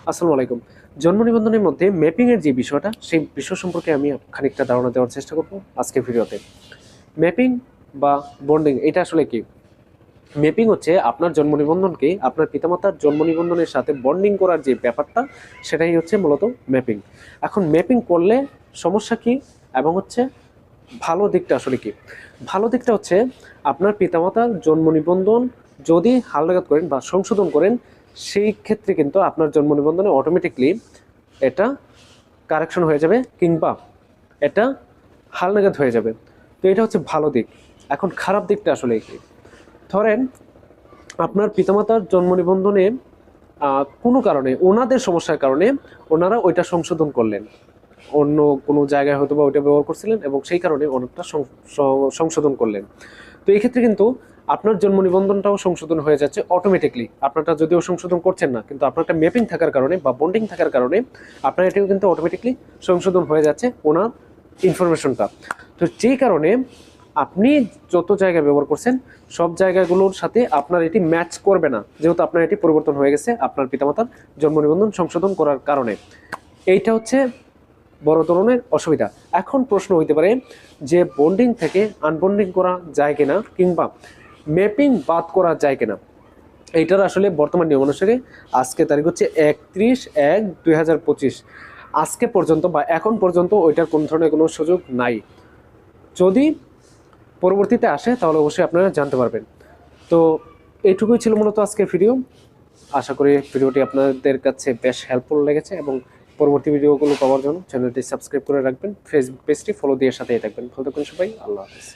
আসসালামু আলাইকুম। জন্ম নিবন্ধনের মধ্যে ম্যাপিং এর যে বিষয়টা, সেই বিষয় সম্পর্কে আমি খানিকটা ধারণা দেওয়ার চেষ্টা করব আজকের ভিডিওতে। ম্যাপিং বা বন্ডিং এটা আসলে কি? ম্যাপিং হচ্ছে আপনার জন্ম নিবন্ধনকে আপনার পিতামাতার জন্ম নিবন্ধনের সাথে বন্ডিং করার যে ব্যাপারটা, সেটাই হচ্ছে মূলত ম্যাপিং। এখন ম্যাপিং করলে সমস্যা কি এবং হচ্ছে ভালো দিকটা আসলে কি? ভালো দিকটা হচ্ছে আপনার পিতামাতার জন্ম নিবন্ধন যদি হালনাগাদ করেন বা সংশোধন করেন, সেই ক্ষেত্রে কিন্তু আপনার জন্ম নিবন্ধনে অটোমেটিকলি এটা কারেকশন হয়ে যাবে কিংবা এটা হালনাগাদ হয়ে যাবে। তো এটা হচ্ছে ভালো দিক। এখন খারাপ দিকটা আসলে কি? ধরেন আপনার পিতামাতার জন্ম নিবন্ধনে কোনো কারণে ওনাদের সমস্যার কারণে ওনারা ওইটা সংশোধন করলেন, অন্য কোনো জায়গায় হয়তো বা ওইটা ব্যবহার করছিলেন এবং সেই কারণে অনেকটা সংশোধন করলেন। তো এই ক্ষেত্রে কিন্তু আপনার জন্ম নিবন্ধনটাও সংশোধন হয়ে যাচ্ছে অটোমেটিকলি। আপনারটা যদিও সংশোধন করছেন না, কিন্তু আপনার একটা ম্যাপিং থাকার কারণে বা বন্ডিং থাকার কারণে আপনার এটাও কিন্তু অটোমেটিকলি সংশোধন হয়ে যাচ্ছে ওনার ইনফরমেশনটা। তো যেই কারণে আপনি যত জায়গায় ব্যবহার করছেন সব জায়গাগুলোর সাথে আপনার এটি ম্যাচ করবে না, যেহেতু আপনার এটি পরিবর্তন হয়ে গেছে আপনার পিতামাতার জন্ম নিবন্ধন সংশোধন করার কারণে। এইটা হচ্ছে বড় ধরনের অসুবিধা। এখন প্রশ্ন হইতে পারে যে বন্ডিং থেকে আনবন্ডিং করা যায় কিনা কিংবা ম্যাপিং বাদ করা যায় কিনা। এইটার আসলে বর্তমান নিয়ম অনুসারে আজকে তারিখ হচ্ছে 31/1/2025, আজকে পর্যন্ত বা এখন পর্যন্ত ওইটার কোনো ধরনের কোনো সুযোগ নাই। যদি পরবর্তীতে আসে তাহলে অবশ্যই আপনারা জানতে পারবেন। তো এইটুকুই ছিল মূলত আজকের ভিডিও। আশা করি ভিডিওটি আপনাদের কাছে বেশ হেল্পফুল লেগেছে এবং পরবর্তী ভিডিওগুলো পাওয়ার জন্য চ্যানেলটি সাবস্ক্রাইব করে রাখবেন, ফেসবুক পেজটি ফলো দিয়ে সাথেই থাকবেন। ভালো থাকুন সবাই, আল্লাহ হাফেজ।